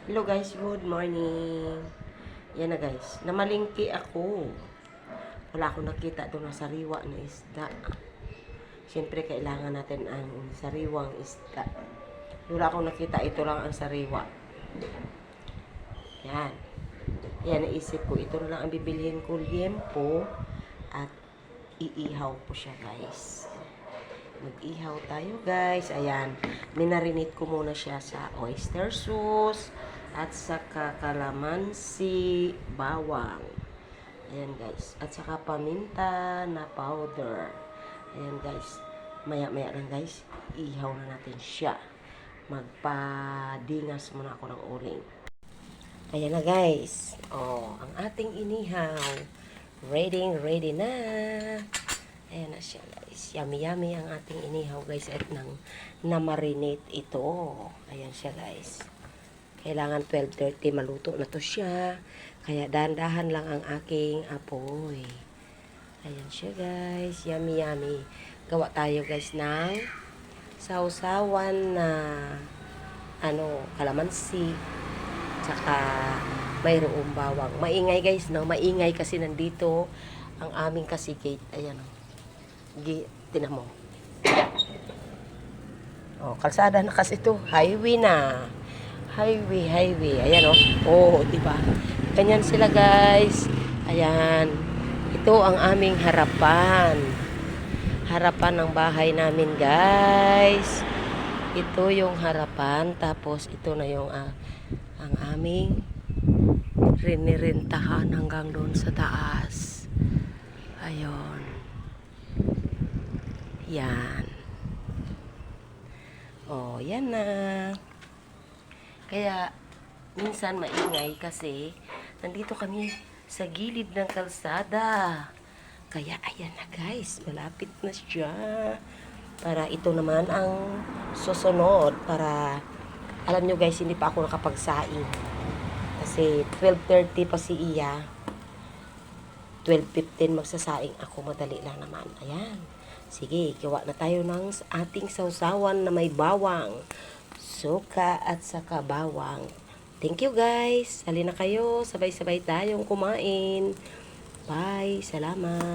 Hello guys, good morning. Yan na guys, namalingki ako. Wala akong nakita doon ng sariwa na isda. Siyempre kailangan natin ang sariwang isda. Wala akong nakita, ito lang ang sariwa. Yan. Yan, naisip ko, ito na lang ang bibilihin ko, liempo. At iihaw ko siya guys. Mag-ihaw tayo guys. Ayan, minarinate ko muna siya sa oyster sauce at saka kalamansi, bawang. Ayan guys. At saka paminta na powder. Ayan guys. Maya-maya lang guys. Ihaw na natin siya. Magpadingas muna ako ng uling. Ayan na guys. Oh, ang ating inihaw. Ready na. Ayan na siya guys. Yummy ang ating inihaw guys. At na-marinate ito. Ayan siya guys. Kailangan 12:30 maluto na to siya. Kaya dahan-dahan lang ang aking apoy. Ayan siya guys. Yummy. Gawa tayo guys ng sausawan na kalamansi. Tsaka mayroong bawang. Maingay guys, no? Maingay kasi nandito ang aming kasi gate. Ayan o. Tinan mo. Oh, kalsada na kasi ito. Highway na. Highway. Ayan o. Oh, diba? Ganyan sila guys. Ayan. Ito ang aming harapan. Harapan ng bahay namin guys. Ito yung harapan. Tapos ito na yung ang aming rinirentahan hanggang doon sa taas. Ayun. Yan. Oh, yan na. Kaya, minsan maingay kasi nandito kami sa gilid ng kalsada. Kaya, ayan na guys. Malapit na siya. Para ito naman ang susunod. Para, alam nyo guys, hindi pa ako nakapagsaing. Kasi 12:30 pa si Iya. 12:15 magsasaing ako. Madali lang naman. Ayan. Sige, gawa na tayo ng ating sausawan na may bawang, suka at saka bawang. Thank you guys. Halina kayo. Sabay-sabay tayong kumain. Bye. Salamat.